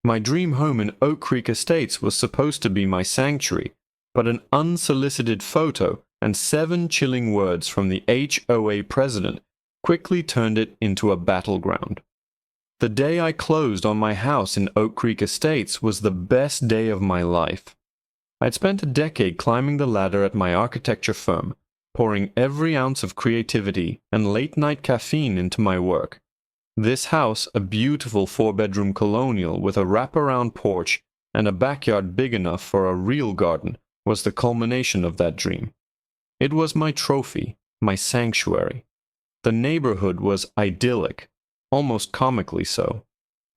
My dream home in Oak Creek Estates was supposed to be my sanctuary, but an unsolicited photo and 7 chilling words from the HOA president quickly turned it into a battleground. The day I closed on my house in Oak Creek Estates was the best day of my life. I'd spent a decade climbing the ladder at my architecture firm, pouring every ounce of creativity and late-night caffeine into my work. This house, a beautiful 4-bedroom colonial with a wraparound porch and a backyard big enough for a real garden, was the culmination of that dream. It was my trophy, my sanctuary. The neighborhood was idyllic, almost comically so.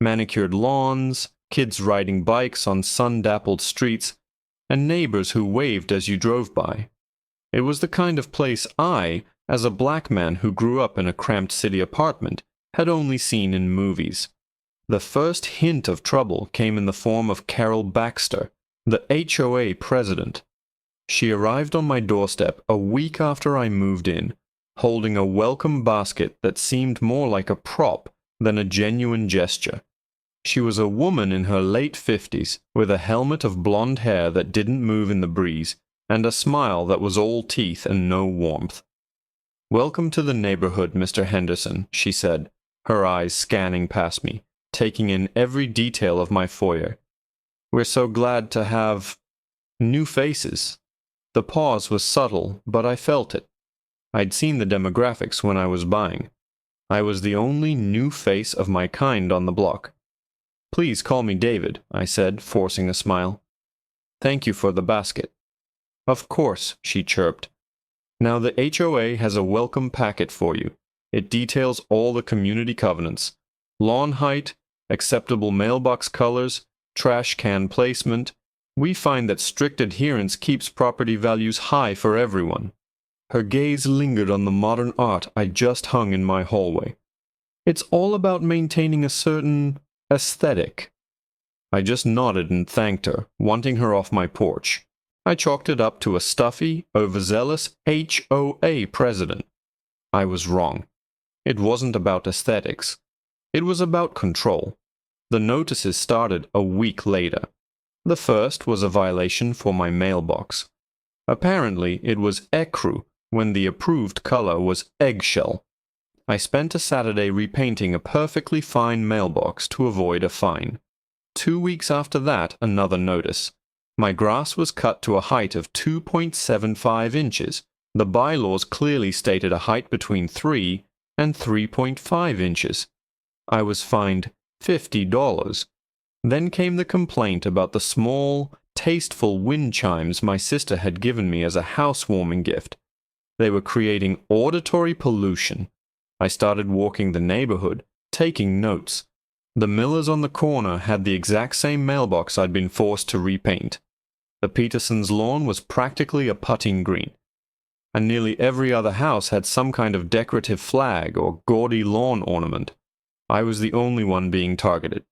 Manicured lawns, kids riding bikes on sun-dappled streets, and neighbors who waved as you drove by. It was the kind of place I, as a black man who grew up in a cramped city apartment, had only seen in movies. The first hint of trouble came in the form of Carol Baxter, the HOA president. She arrived on my doorstep a week after I moved in, holding a welcome basket that seemed more like a prop than a genuine gesture. She was a woman in her late 50s, with a helmet of blonde hair that didn't move in the breeze, and a smile that was all teeth and no warmth. "Welcome to the neighborhood, Mr. Henderson," she said, her eyes scanning past me, taking in every detail of my foyer. "We're so glad to have new faces." The pause was subtle, but I felt it. I'd seen the demographics when I was buying. I was the only new face of my kind on the block. "Please call me David," I said, forcing a smile. "Thank you for the basket." "Of course," she chirped. "Now the HOA has a welcome packet for you. It details all the community covenants: lawn height, acceptable mailbox colors, trash can placement. We find that strict adherence keeps property values high for everyone." Her gaze lingered on the modern art I just hung in my hallway. "It's all about maintaining a certain aesthetic." I just nodded and thanked her, wanting her off my porch. I chalked it up to a stuffy, overzealous HOA president. I was wrong. It wasn't about aesthetics. It was about control. The notices started a week later. The first was a violation for my mailbox. Apparently, it was ecru when the approved color was eggshell. I spent a Saturday repainting a perfectly fine mailbox to avoid a fine. 2 weeks after that, another notice. My grass was cut to a height of 2.75 inches. The bylaws clearly stated a height between 3 and 3.5 inches. I was fined $50. Then came the complaint about the small, tasteful wind chimes my sister had given me as a housewarming gift. They were creating auditory pollution. I started walking the neighborhood, taking notes. The Millers on the corner had the exact same mailbox I'd been forced to repaint. The Petersons' lawn was practically a putting green, and nearly every other house had some kind of decorative flag or gaudy lawn ornament. I was the only one being targeted.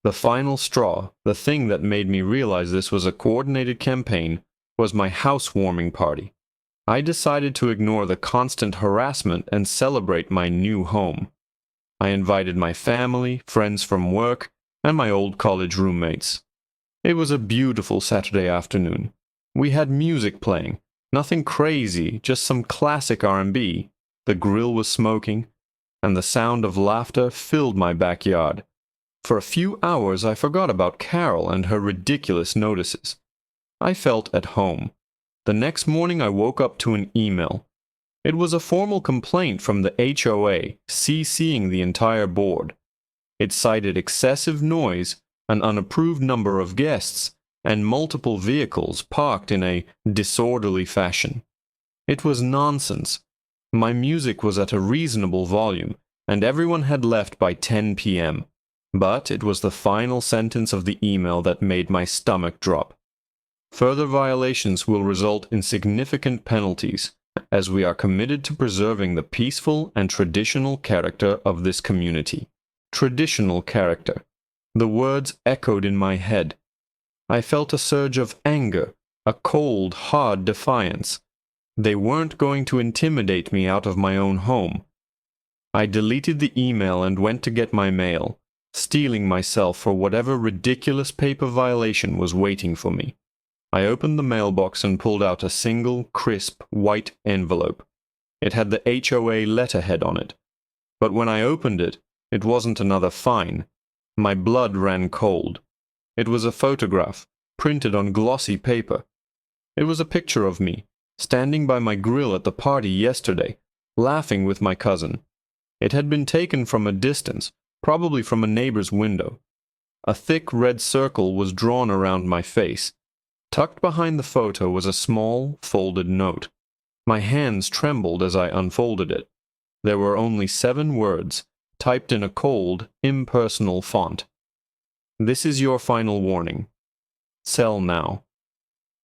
The final straw, the thing that made me realize this was a coordinated campaign, was my housewarming party. I decided to ignore the constant harassment and celebrate my new home. I invited my family, friends from work, and my old college roommates. It was a beautiful Saturday afternoon. We had music playing, nothing crazy, just some classic R&B. The grill was smoking, and the sound of laughter filled my backyard. For a few hours I forgot about Carol and her ridiculous notices. I felt at home. The next morning I woke up to an email. It was a formal complaint from the HOA, CCing the entire board. It cited excessive noise, an unapproved number of guests, and multiple vehicles parked in a disorderly fashion. It was nonsense. My music was at a reasonable volume, and everyone had left by 10 p.m. But it was the final sentence of the email that made my stomach drop. Further violations will result in significant penalties, as we are committed to preserving the peaceful and traditional character of this community. Traditional character. The words echoed in my head. I felt a surge of anger, a cold, hard defiance. They weren't going to intimidate me out of my own home. I deleted the email and went to get my mail. steeling myself for whatever ridiculous paper violation was waiting for me. I opened the mailbox and pulled out a single, crisp, white envelope. It had the HOA letterhead on it. But when I opened it, it wasn't another fine. My blood ran cold. It was a photograph, printed on glossy paper. It was a picture of me, standing by my grill at the party yesterday, laughing with my cousin. It had been taken from a distance, probably from a neighbor's window. A thick red circle was drawn around my face. Tucked behind the photo was a small, folded note. My hands trembled as I unfolded it. There were only 7 words, typed in a cold, impersonal font. "This is your final warning. Sell now."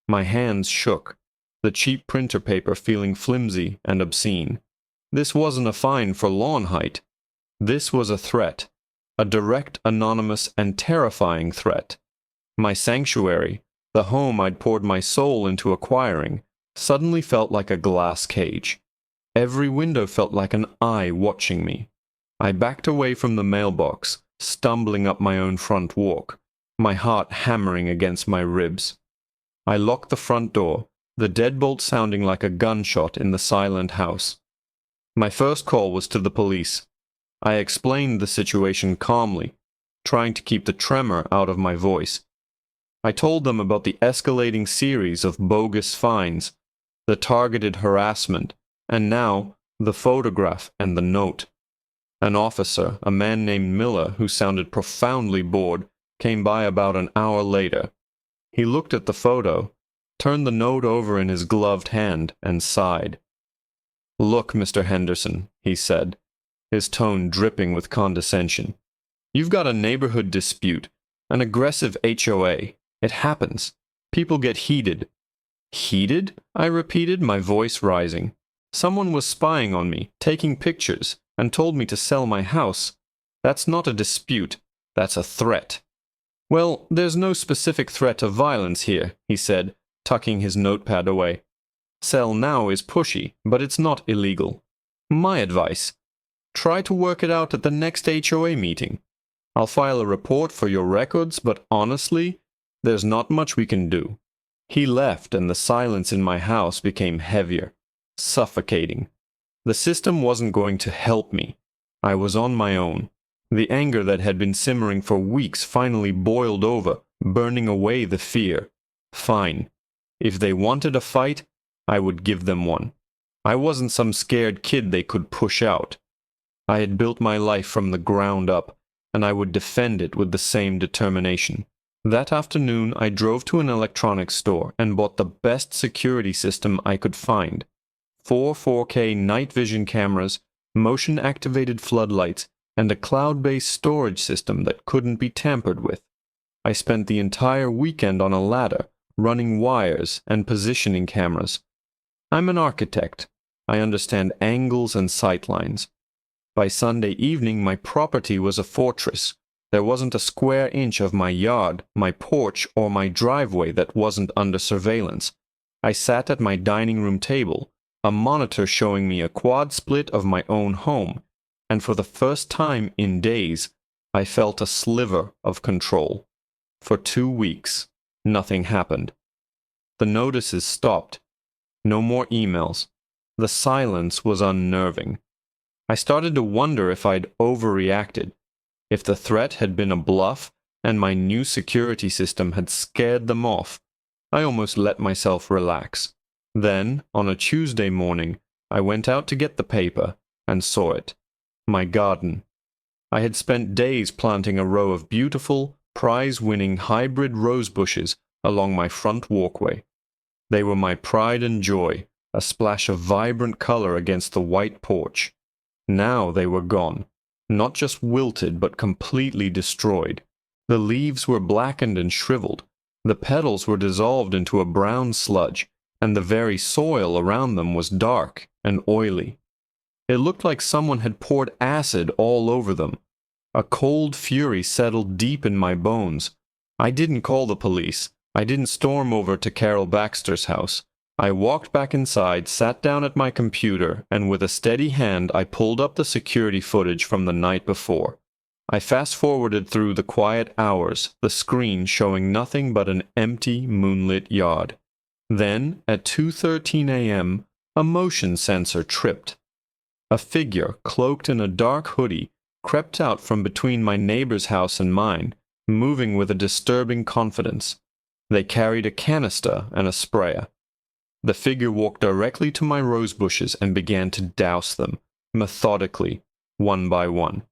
My hands shook, the cheap printer paper feeling flimsy and obscene. This wasn't a fine for lawn height. This was a threat, a direct, anonymous, and terrifying threat. My sanctuary, the home I'd poured my soul into acquiring, suddenly felt like a glass cage. Every window felt like an eye watching me. I backed away from the mailbox, stumbling up my own front walk, my heart hammering against my ribs. I locked the front door, the deadbolt sounding like a gunshot in the silent house. My first call was to the police. I explained the situation calmly, trying to keep the tremor out of my voice. I told them about the escalating series of bogus fines, the targeted harassment, and now the photograph and the note. An officer, a man named Miller, who sounded profoundly bored, came by about an hour later. He looked at the photo, turned the note over in his gloved hand, and sighed. "Look, Mr. Henderson," he said, his tone dripping with condescension. "You've got a neighborhood dispute, an aggressive HOA. It happens. People get heated." "Heated?" I repeated, my voice rising. "Someone was spying on me, taking pictures, and told me to sell my house. That's not a dispute. That's a threat." "Well, there's no specific threat of violence here," he said, tucking his notepad away. "Sell now is pushy, but it's not illegal. My advice: try to work it out at the next HOA meeting. I'll file a report for your records, but honestly, there's not much we can do." He left, and the silence in my house became heavier, suffocating. The system wasn't going to help me. I was on my own. The anger that had been simmering for weeks finally boiled over, burning away the fear. Fine. If they wanted a fight, I would give them one. I wasn't some scared kid they could push out. I had built my life from the ground up, and I would defend it with the same determination. That afternoon, I drove to an electronics store and bought the best security system I could find. 4 4K night vision cameras, motion-activated floodlights, and a cloud-based storage system that couldn't be tampered with. I spent the entire weekend on a ladder, running wires and positioning cameras. I'm an architect. I understand angles and sightlines. By Sunday evening, my property was a fortress. There wasn't a square inch of my yard, my porch, or my driveway that wasn't under surveillance. I sat at my dining room table, a monitor showing me a quad split of my own home, and for the first time in days, I felt a sliver of control. For 2 weeks, nothing happened. The notices stopped. No more emails. The silence was unnerving. I started to wonder if I'd overreacted, if the threat had been a bluff and my new security system had scared them off. I almost let myself relax. Then, on a Tuesday morning, I went out to get the paper and saw it. My garden. I had spent days planting a row of beautiful, prize-winning hybrid rose bushes along my front walkway. They were my pride and joy, a splash of vibrant color against the white porch. Now they were gone, not just wilted but completely destroyed. The leaves were blackened and shriveled, the petals were dissolved into a brown sludge, and the very soil around them was dark and oily. It looked like someone had poured acid all over them. A cold fury settled deep in my bones. I didn't call the police. I didn't storm over to Carol Baxter's house. I walked back inside, sat down at my computer, and with a steady hand I pulled up the security footage from the night before. I fast-forwarded through the quiet hours, the screen showing nothing but an empty, moonlit yard. Then, at 2:13 a.m., a motion sensor tripped. A figure, cloaked in a dark hoodie, crept out from between my neighbor's house and mine, moving with a disturbing confidence. They carried a canister and a sprayer. The figure walked directly to my rose bushes and began to douse them, methodically, one by one.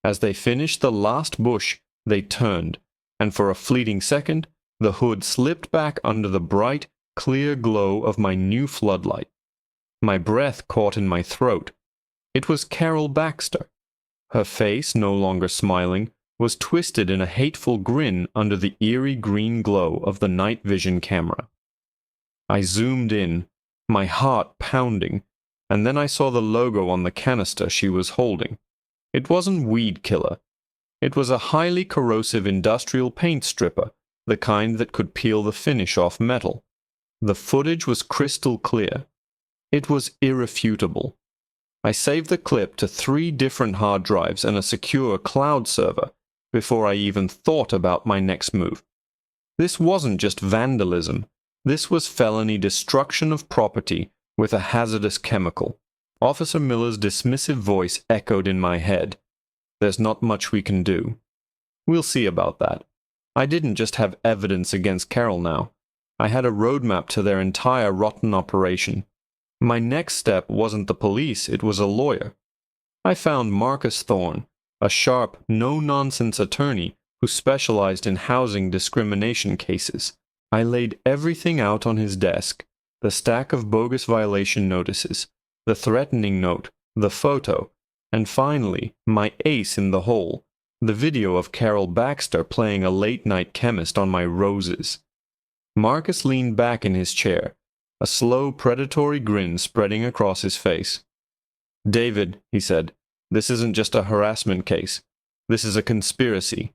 As they finished the last bush, they turned, and for a fleeting second, the hood slipped back under the bright, clear glow of my new floodlight. My breath caught in my throat. It was Carol Baxter. Her face, no longer smiling, was twisted in a hateful grin under the eerie green glow of the night vision camera. I zoomed in, my heart pounding, and then I saw the logo on the canister she was holding. It wasn't weed killer. It was a highly corrosive industrial paint stripper, the kind that could peel the finish off metal. The footage was crystal clear. It was irrefutable. I saved the clip to 3 different hard drives and a secure cloud server before I even thought about my next move. This wasn't just vandalism. This was felony destruction of property with a hazardous chemical. Officer Miller's dismissive voice echoed in my head. There's not much we can do. We'll see about that. I didn't just have evidence against Carol now. I had a roadmap to their entire rotten operation. My next step wasn't the police, it was a lawyer. I found Marcus Thorne, a sharp, no-nonsense attorney who specialized in housing discrimination cases. I laid everything out on his desk, the stack of bogus violation notices, the threatening note, the photo, and finally, my ace in the hole, the video of Carol Baxter playing a late-night chemist on my roses. Marcus leaned back in his chair, a slow, predatory grin spreading across his face. "David," he said, "this isn't just a harassment case. This is a conspiracy.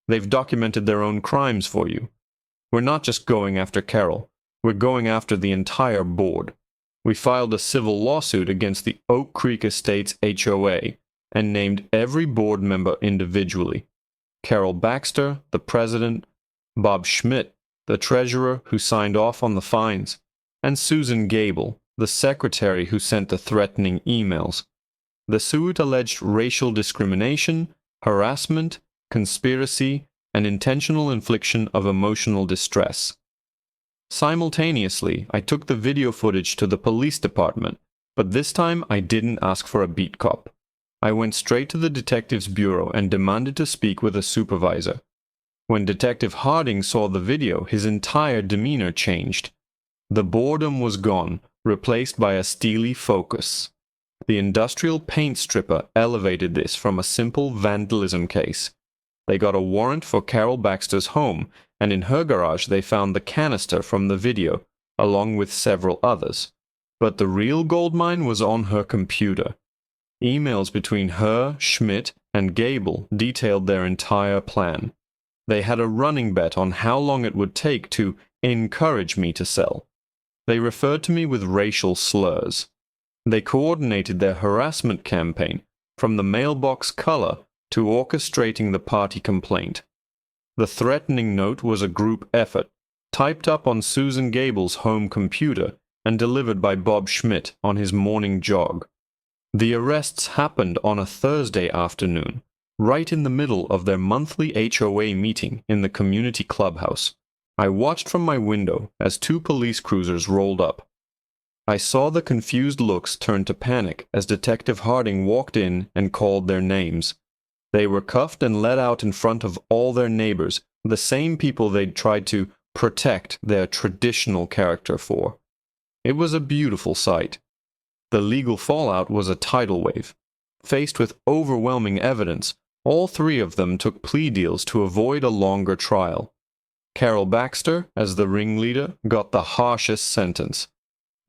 They've documented their own crimes for you. We're not just going after Carol. We're going after the entire board. We filed a civil lawsuit against the Oak Creek Estates HOA and named every board member individually. Carol Baxter, the president, Bob Schmidt, the treasurer who signed off on the fines, and Susan Gable, the secretary who sent the threatening emails. The suit alleged racial discrimination, harassment, conspiracy, and intentional infliction of emotional distress. Simultaneously, I took the video footage to the police department, but this time I didn't ask for a beat cop. I went straight to the detective's bureau and demanded to speak with a supervisor. When Detective Harding saw the video, his entire demeanor changed. The boredom was gone, replaced by a steely focus. The industrial paint stripper elevated this from a simple vandalism case. They got a warrant for Carol Baxter's home, and in her garage they found the canister from the video, along with several others. But the real goldmine was on her computer. Emails between her, Schmidt, and Gable detailed their entire plan. They had a running bet on how long it would take to encourage me to sell. They referred to me with racial slurs. They coordinated their harassment campaign, from the mailbox color to orchestrating the party complaint. The threatening note was a group effort, typed up on Susan Gable's home computer and delivered by Bob Schmidt on his morning jog. The arrests happened on a Thursday afternoon, right in the middle of their monthly HOA meeting in the community clubhouse. I watched from my window as 2 police cruisers rolled up. I saw the confused looks turn to panic as Detective Harding walked in and called their names. They were cuffed and led out in front of all their neighbors, the same people they'd tried to protect their traditional character for. It was a beautiful sight. The legal fallout was a tidal wave. Faced with overwhelming evidence, all 3 of them took plea deals to avoid a longer trial. Carol Baxter, as the ringleader, got the harshest sentence: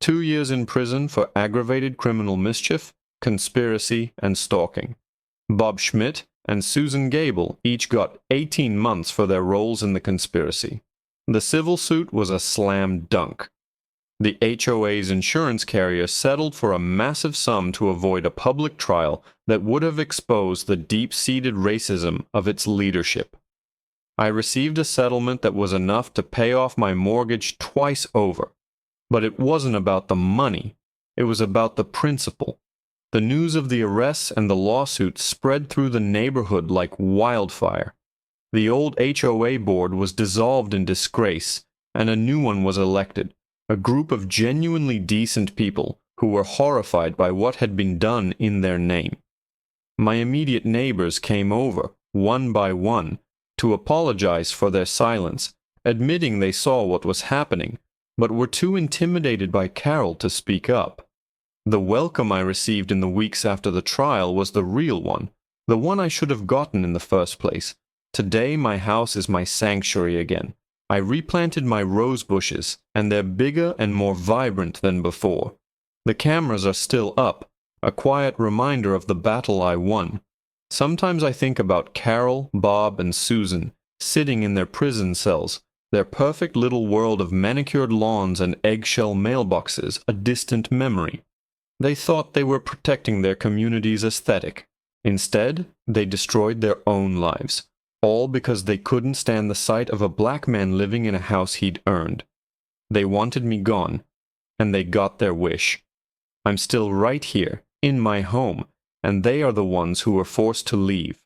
2 years in prison for aggravated criminal mischief, conspiracy, and stalking. Bob Schmidt and Susan Gable each got 18 months for their roles in the conspiracy. The civil suit was a slam dunk. The HOA's insurance carrier settled for a massive sum to avoid a public trial that would have exposed the deep-seated racism of its leadership. I received a settlement that was enough to pay off my mortgage twice over. But it wasn't about the money. It was about the principle. The news of the arrests and the lawsuits spread through the neighborhood like wildfire. The old HOA board was dissolved in disgrace, and a new one was elected, a group of genuinely decent people who were horrified by what had been done in their name. My immediate neighbors came over, one by one, to apologize for their silence, admitting they saw what was happening, but were too intimidated by Carol to speak up. The welcome I received in the weeks after the trial was the real one, the one I should have gotten in the first place. Today my house is my sanctuary again. I replanted my rose bushes, and they're bigger and more vibrant than before. The cameras are still up, a quiet reminder of the battle I won. Sometimes I think about Carol, Bob, and Susan, sitting in their prison cells, their perfect little world of manicured lawns and eggshell mailboxes a distant memory. They thought they were protecting their community's aesthetic. Instead, they destroyed their own lives, all because they couldn't stand the sight of a black man living in a house he'd earned. They wanted me gone, and they got their wish. I'm still right here, in my home, and they are the ones who were forced to leave.